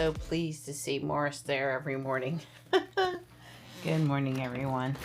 so pleased to see Morris there every morning. Good morning, everyone.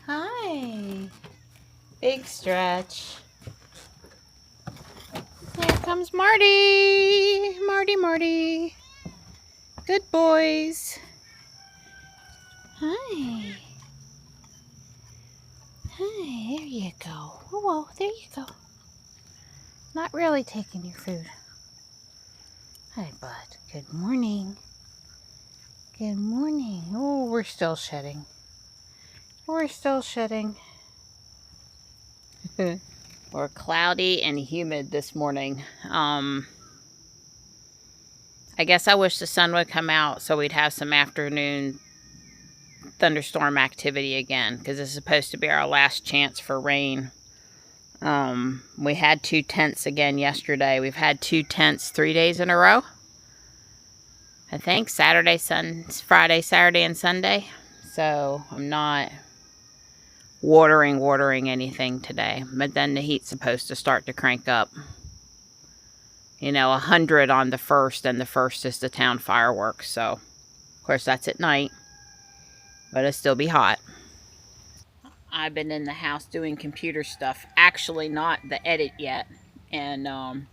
Hi. Big stretch. Here comes Marty. Marty. Good boys. Hi. Hi, there you go. Oh, there you go. Not really taking your food. Hi, bud. Good morning. Good morning. Oh, we're still shedding. We're cloudy and humid this morning. I guess I wish the sun would come out so we'd have some afternoon thunderstorm activity again, because it's supposed to be our last chance for rain. We had 2 tenths again yesterday. We've had 2 tenths 3 days in a row. I think Friday, Saturday, and Sunday. So I'm not watering anything today. But then the heat's supposed to start to crank up. 100 on the 1st, and the 1st is the town fireworks. So, of course, that's at night. But it'll still be hot. I've been in the house doing computer stuff. Actually, not the edit yet. And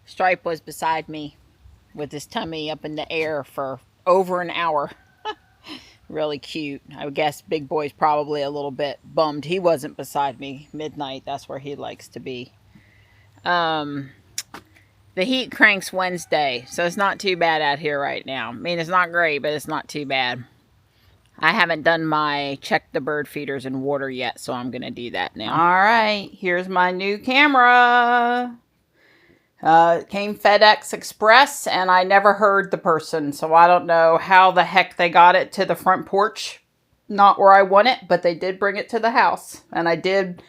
Stripe was beside me with his tummy up in the air for over an hour. Really cute. I guess Big Boy's probably a little bit bummed he wasn't beside me. Midnight, that's where he likes to be. The heat cranks Wednesday, so it's not too bad out here right now. I mean, it's not great, but it's not too bad. I haven't done my check the bird feeders and water yet, so I'm going to do that now. All right, here's my new camera. It came FedEx Express, and I never heard the person, so I don't know how the heck they got it to the front porch. Not where I want it, but they did bring it to the house, and I did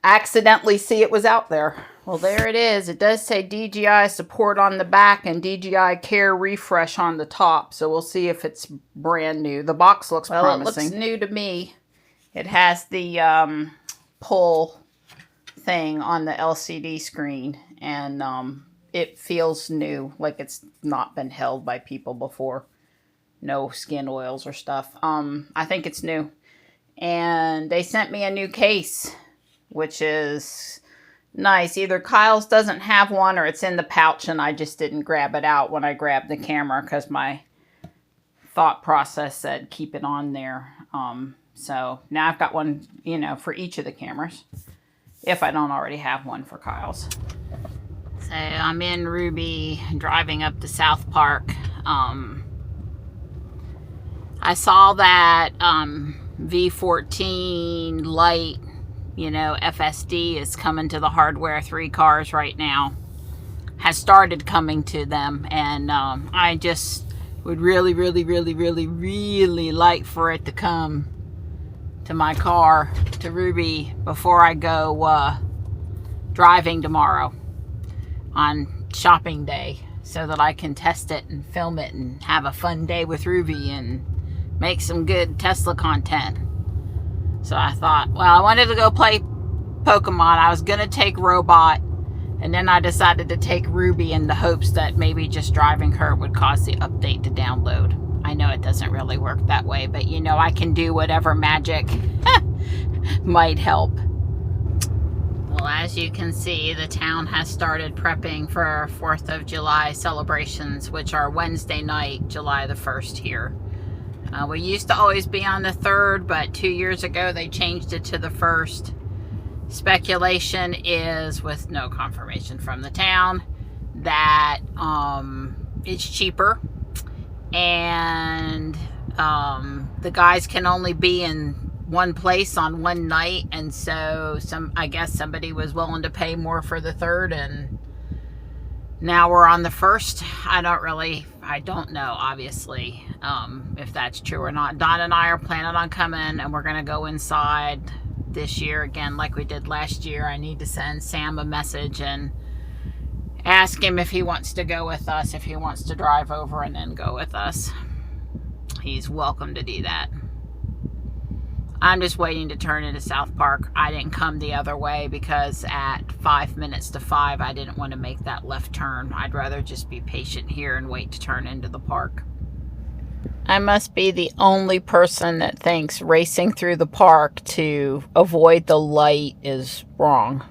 accidentally see it was out there. Well, there it is. It does say DJI support on the back and DJI Care refresh on the top. So we'll see if it's brand new. The box looks promising. It looks new to me. It has the pull thing on the LCD screen. And it feels new, like it's not been held by people before. No skin oils or stuff. I think it's new. And they sent me a new case, which is nice. Either Kyle's doesn't have one or it's in the pouch and I just didn't grab it out when I grabbed the camera because my thought process said keep it on there. So now I've got one, for each of the cameras, if I don't already have one for Kyle's. So I'm in Ruby driving up to South Park. I saw that V14 Lite, FSD is coming to the Hardware 3 cars right now. Has started coming to them. And I just would really like for it to come to my car, to Ruby, before I go driving tomorrow on shopping day, so that I can test it and film it and have a fun day with Ruby and make some good Tesla content. So I thought, well, I wanted to go play Pokemon. I was going to take Robot, and then I decided to take Ruby in the hopes that maybe just driving her would cause the update to download. I know it doesn't really work that way, but I can do whatever magic might help. Well, as you can see, the town has started prepping for 4th of July celebrations, which are Wednesday night, July the 1st here. We used to always be on the 3rd, but 2 years ago they changed it to the 1st. Speculation is, with no confirmation from the town, that it's cheaper, and the guys can only be in one place on one night, and so I guess somebody was willing to pay more for the 3rd, and now we're on the 1st. I don't know, obviously, if that's true or not. Don and I are planning on coming, and we're going to go inside this year again like we did last year. I need to send Sam a message and ask him if he wants to go with us, if he wants to drive over and then go with us. He's welcome to do that. I'm just waiting to turn into South Park. I didn't come the other way because at 5 minutes to 5, I didn't want to make that left turn. I'd rather just be patient here and wait to turn into the park. I must be the only person that thinks racing through the park to avoid the light is wrong.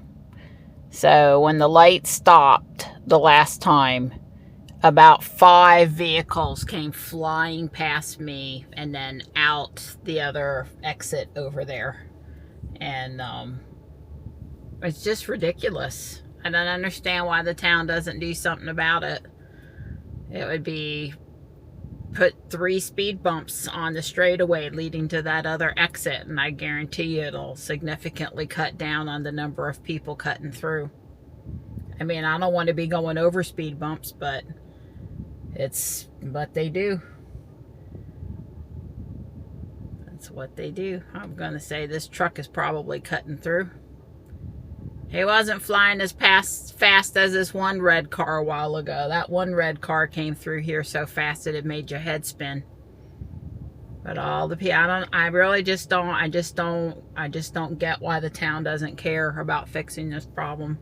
So when the light stopped the last time, about 5 vehicles came flying past me and then out the other exit over there. And it's just ridiculous. I don't understand why the town doesn't do something about it. It would be put 3 speed bumps on the straightaway leading to that other exit, and I guarantee you it'll significantly cut down on the number of people cutting through. I mean, I don't want to be going over speed bumps, but it's what they do. That's what they do. I'm going to say this truck is probably cutting through. He wasn't flying as fast as this one red car a while ago. That one red car came through here so fast that it made your head spin. But all the people, I just don't get why the town doesn't care about fixing this problem.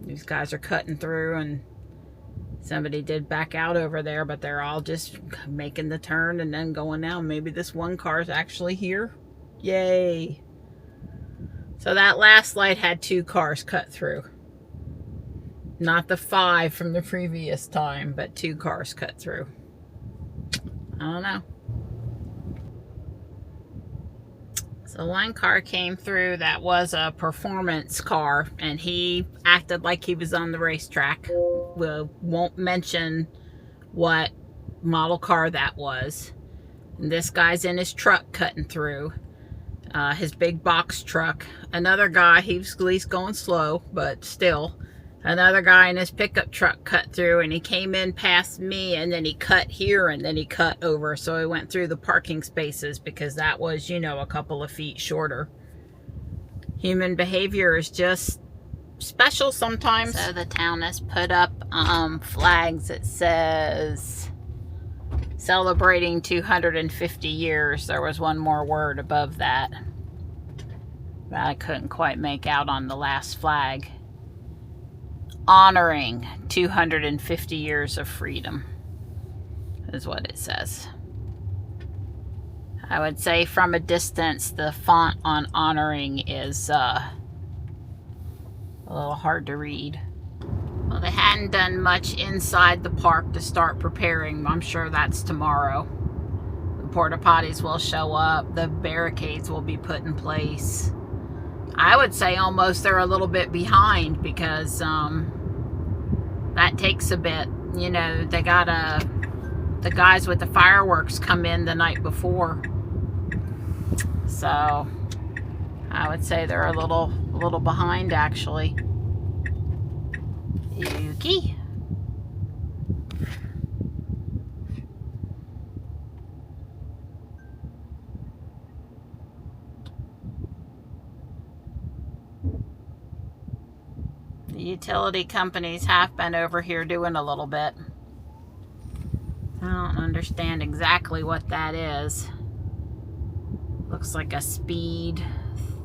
These guys are cutting through, and somebody did back out over there, but they're all just making the turn and then going down. Maybe this one car is actually here. Yay. So that last light had 2 cars cut through. Not the 5 from the previous time, but 2 cars cut through. I don't know. So one car came through that was a performance car, and he acted like he was on the racetrack. We won't mention what model car that was. And this guy's in his truck cutting through. His big box truck. Another guy, he was at least going slow, but still. Another guy in his pickup truck cut through, and he came in past me, and then he cut here, and then he cut over. So he went through the parking spaces because that was, you know, a couple of feet shorter. Human behavior is just special sometimes. So the town has put up flags that says celebrating 250 years. There was one more word above that, but I couldn't quite make out on the last flag. Honoring 250 years of freedom is what it says. I would say from a distance the font on honoring is a little hard to read. Well, they hadn't done much inside the park to start preparing. I'm sure that's tomorrow. The porta potties will show up. The barricades will be put in place. I would say almost they're a little bit behind because that takes a bit. You know, they got the guys with the fireworks come in the night before. So I would say they're a little behind actually. Yuki. The utility companies have been over here doing a little bit. I don't understand exactly what that is. Looks like a speed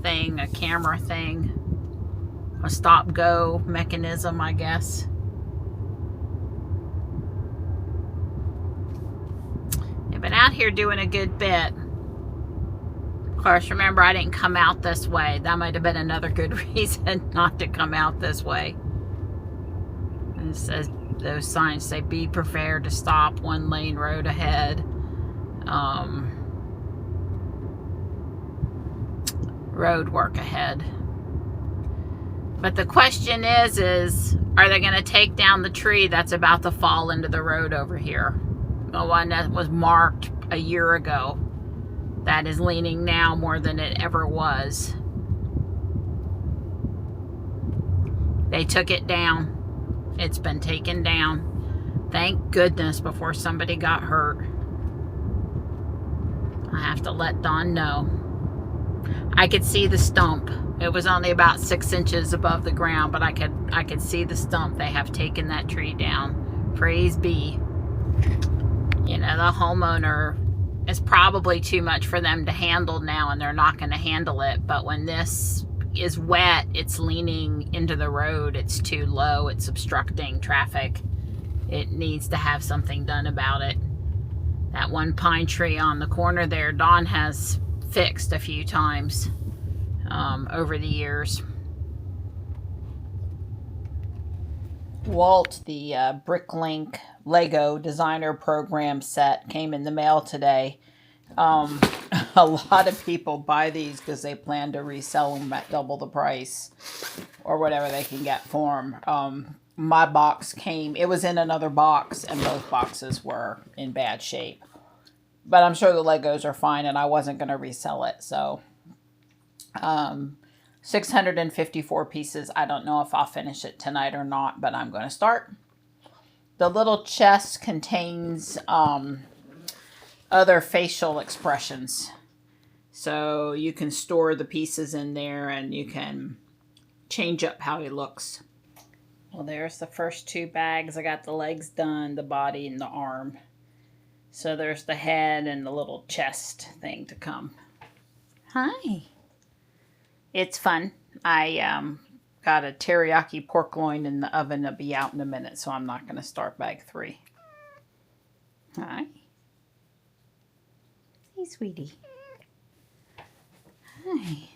thing, a camera thing, a stop-go mechanism, I guess. They've been out here doing a good bit. Of course, remember, I didn't come out this way. That might have been another good reason not to come out this way. And it says, those signs say, be prepared to stop, 1 lane road ahead. Road work ahead. But the question is are they going to take down the tree that's about to fall into the road over here? The one that was marked a year ago. That is leaning now more than it ever was. They took it down. It's been taken down. Thank goodness, before somebody got hurt. I have to let Dawn know. I could see the stump. It was only about 6 inches above the ground, but I could see the stump. They have taken that tree down. Praise be. You know, the homeowner is probably too much for them to handle now, and they're not going to handle it. But when this is wet, it's leaning into the road. It's too low. It's obstructing traffic. It needs to have something done about it. That one pine tree on the corner there, Dawn has fixed a few times over the years. Walt, the Bricklink Lego designer program set, came in the mail today. A lot of people buy these because they plan to resell them at double the price or whatever they can get for them. My box came, it was in another box, and both boxes were in bad shape. But I'm sure the Legos are fine, and I wasn't going to resell it. So 654 pieces. I don't know if I'll finish it tonight or not, but I'm going to start. The little chest contains other facial expressions. So you can store the pieces in there, and you can change up how he looks. Well, there's the first two bags. I got the legs done, the body, and the arm. So there's the head and the little chest thing to come. Hi. It's fun. I got a teriyaki pork loin in the oven. It'll be out in a minute, so I'm not going to start bag 3. Hi. Hey, sweetie. Hi.